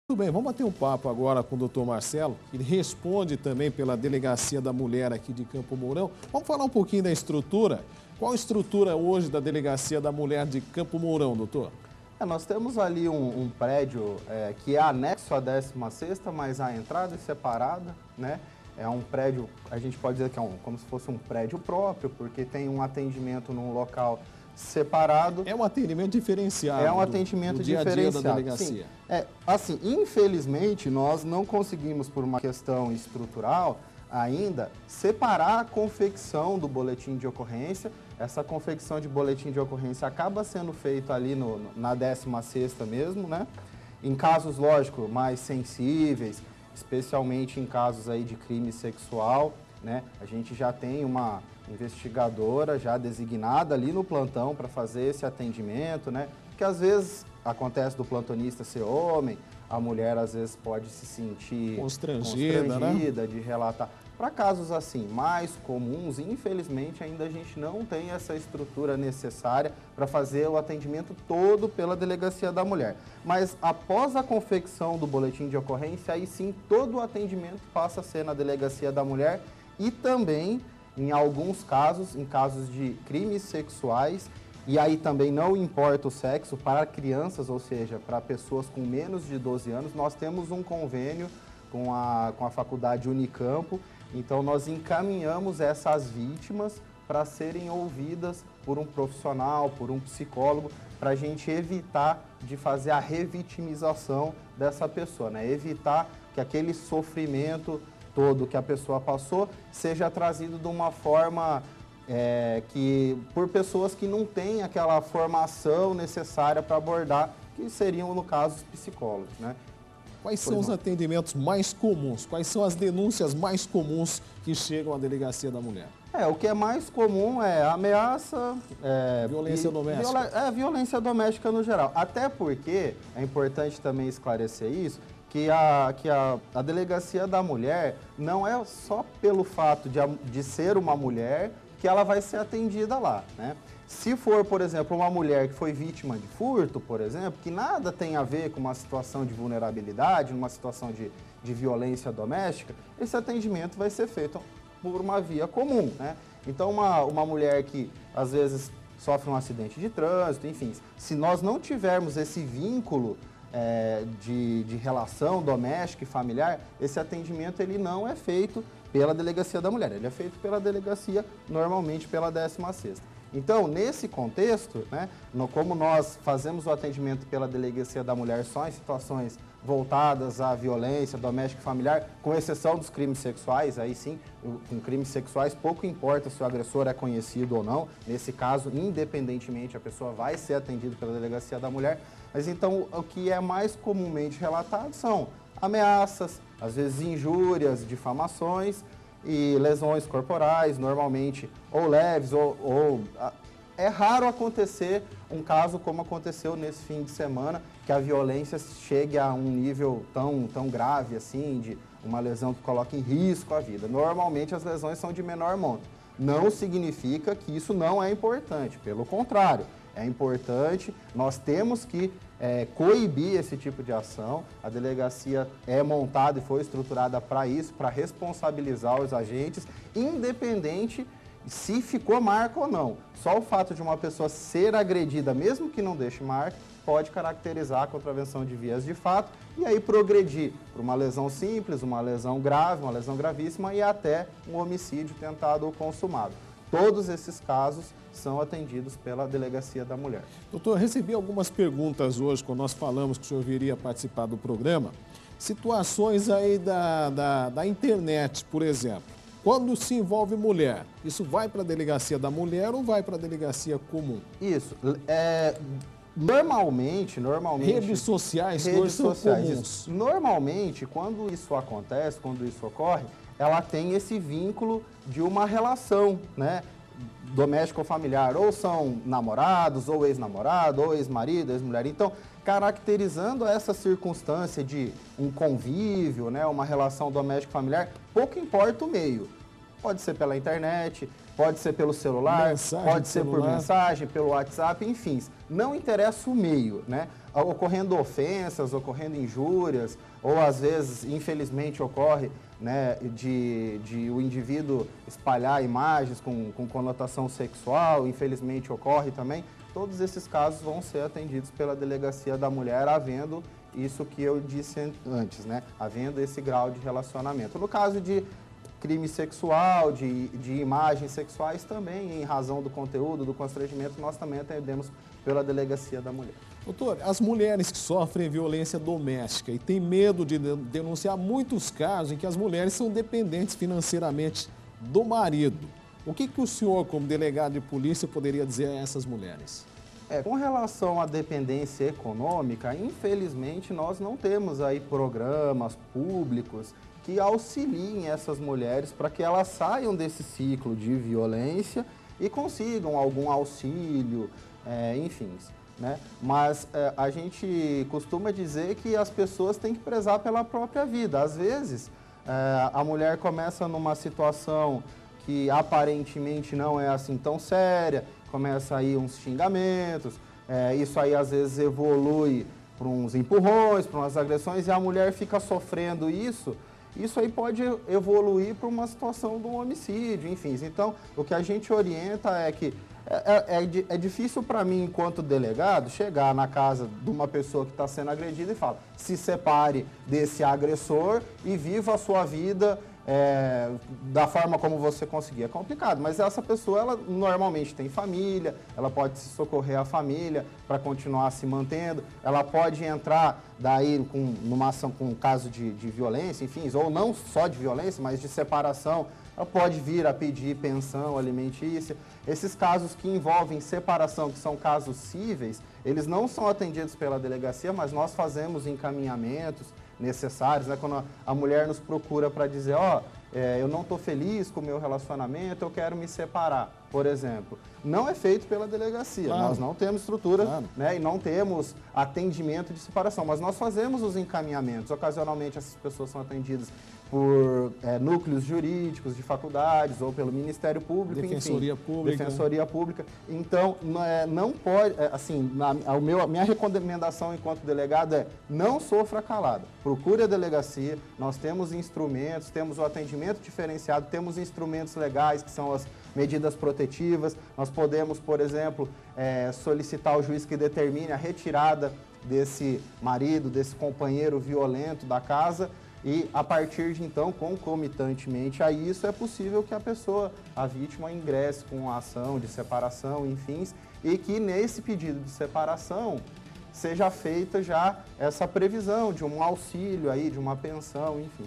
Tudo bem, vamos bater um papo agora com o doutor Marcelo, que responde também pela Delegacia da Mulher aqui de Campo Mourão. Vamos falar um pouquinho da estrutura. Qual a estrutura hoje da Delegacia da Mulher de Campo Mourão, doutor? Nós temos ali um prédio que é anexo à 16ª, mas a entrada é separada, né? É um prédio, a gente pode dizer que é como se fosse um prédio próprio, porque tem um atendimento num local separado. É um atendimento diferenciado. É um atendimento do dia a dia diferenciado. da delegacia. Sim. Assim, infelizmente, nós não conseguimos, por uma questão estrutural, ainda separar a confecção do boletim de ocorrência. Essa confecção de boletim de ocorrência acaba sendo feita ali na 16ª mesmo, né? Em casos, lógico, mais sensíveis, especialmente em casos aí de crime sexual, né? A gente já tem uma investigadora já designada ali no plantão para fazer esse atendimento, né? Porque às vezes acontece do plantonista ser homem, a mulher às vezes pode se sentir constrangida, né? De relatar. Para casos assim mais comuns, infelizmente ainda a gente não tem essa estrutura necessária para fazer o atendimento todo pela Delegacia da Mulher. Mas após a confecção do boletim de ocorrência, aí sim todo o atendimento passa a ser na Delegacia da Mulher e também, em alguns casos, em casos de crimes sexuais, e aí também não importa o sexo, para crianças, ou seja, para pessoas com menos de 12 anos, nós temos um convênio com a Faculdade Unicampo. Então, nós encaminhamos essas vítimas para serem ouvidas por um profissional, por um psicólogo, para a gente evitar de fazer a revitimização dessa pessoa, né? Evitar que aquele sofrimento todo que a pessoa passou seja trazido de uma forma por pessoas que não têm aquela formação necessária para abordar, que seriam, no caso, os psicólogos, né? Quais são os atendimentos mais comuns? Quais são as denúncias mais comuns que chegam à Delegacia da Mulher? O que é mais comum é ameaça... violência doméstica. Violência doméstica no geral. Até porque, é importante também esclarecer isso, que a Delegacia da Mulher não é só pelo fato de ser uma mulher que ela vai ser atendida lá, né? Se for, por exemplo, uma mulher que foi vítima de furto, por exemplo, que nada tem a ver com uma situação de vulnerabilidade, numa situação de violência doméstica, esse atendimento vai ser feito por uma via comum, né? Então, uma mulher que, às vezes, sofre um acidente de trânsito, enfim, se nós não tivermos esse vínculo de relação doméstica e familiar, esse atendimento ele não é feito pela Delegacia da Mulher, ele é feito pela delegacia, normalmente pela 16ª. Então, nesse contexto, né, como nós fazemos o atendimento pela Delegacia da Mulher só em situações voltadas à violência doméstica e familiar, com exceção dos crimes sexuais, aí sim, com crimes sexuais pouco importa se o agressor é conhecido ou não, nesse caso, independentemente, a pessoa vai ser atendida pela Delegacia da Mulher, mas então o que é mais comumente relatado são ameaças, às vezes injúrias, difamações e lesões corporais, normalmente ou leves ou é raro acontecer um caso como aconteceu nesse fim de semana, que a violência chegue a um nível tão grave assim, de uma lesão que coloca em risco a vida. Normalmente as lesões são de menor monta. Não significa que isso não é importante, pelo contrário, é importante, nós temos que coibir esse tipo de ação. A delegacia é montada e foi estruturada para isso, para responsabilizar os agentes, independente se ficou marca ou não. Só o fato de uma pessoa ser agredida, mesmo que não deixe marca, pode caracterizar a contravenção de vias de fato e aí progredir para uma lesão simples, uma lesão grave, uma lesão gravíssima e até um homicídio tentado ou consumado. Todos esses casos são atendidos pela Delegacia da Mulher. Doutor, recebi algumas perguntas hoje, quando nós falamos que o senhor viria participar do programa. Situações aí da internet, por exemplo. Quando se envolve mulher, isso vai para a Delegacia da Mulher ou vai para a Delegacia comum? Isso. Normalmente... Redes sociais hoje são comuns. Normalmente, quando isso acontece, quando isso ocorre, ela tem esse vínculo de uma relação, né? Doméstico ou familiar, ou são namorados, ou ex-namorado, ou ex-marido, ex-mulher. Então, caracterizando essa circunstância de um convívio, né, uma relação doméstica familiar, pouco importa o meio. Pode ser pela internet, pode ser pelo celular, pode ser por celular. mensagem, pelo WhatsApp, enfim. Não interessa o meio, né? Ocorrendo ofensas, ocorrendo injúrias, ou às vezes, infelizmente, ocorre, né, de o indivíduo espalhar imagens com conotação sexual, infelizmente ocorre também. Todos esses casos vão ser atendidos pela Delegacia da Mulher, havendo isso que eu disse antes, né? Havendo esse grau de relacionamento. No caso de crime sexual, de imagens sexuais também, em razão do conteúdo, do constrangimento, nós também atendemos pela Delegacia da Mulher. Doutor, as mulheres que sofrem violência doméstica e têm medo de denunciar muitos casos em que as mulheres são dependentes financeiramente do marido. O que o senhor, como delegado de polícia, poderia dizer a essas mulheres? Com relação à dependência econômica, infelizmente nós não temos aí programas públicos que auxiliem essas mulheres para que elas saiam desse ciclo de violência e consigam algum auxílio, enfim, né? Mas a gente costuma dizer que as pessoas têm que prezar pela própria vida. Às vezes, a mulher começa numa situação que aparentemente não é assim tão séria, começa aí uns xingamentos, isso aí às vezes evolui para uns empurrões, para umas agressões, e a mulher fica sofrendo isso aí pode evoluir para uma situação de um homicídio, enfim. Então, o que a gente orienta é que é difícil para mim, enquanto delegado, chegar na casa de uma pessoa que está sendo agredida e falar: se separe desse agressor e viva a sua vida da forma como você conseguir. É complicado, mas essa pessoa, ela normalmente tem família, ela pode se socorrer à família para continuar se mantendo, ela pode entrar daí numa ação com um caso de violência, enfim, ou não só de violência, mas de separação, ela pode vir a pedir pensão alimentícia. Esses casos que envolvem separação, que são casos cíveis, eles não são atendidos pela delegacia, mas nós fazemos encaminhamentos necessários, né? Quando a mulher nos procura para dizer: eu não estou feliz com o meu relacionamento, eu quero me separar, por exemplo. Não é feito pela delegacia, claro. Nós não temos estrutura, claro, né? E não temos atendimento de separação, mas nós fazemos os encaminhamentos. Ocasionalmente essas pessoas são atendidas por núcleos jurídicos de faculdades ou pelo Ministério Público, Defensoria enfim, Pública. Defensoria Pública. Então, não pode, assim, a minha recomendação enquanto delegado é: não sofra calada. Procure a delegacia, nós temos instrumentos, temos o atendimento diferenciado, temos instrumentos legais, que são as medidas protetivas. Nós podemos, por exemplo, solicitar ao juiz que determine a retirada desse marido, desse companheiro violento da casa. E, a partir de então, concomitantemente a isso, é possível que a vítima, ingresse com a ação de separação, enfim, e que nesse pedido de separação seja feita já essa previsão de um auxílio aí, de uma pensão, enfim.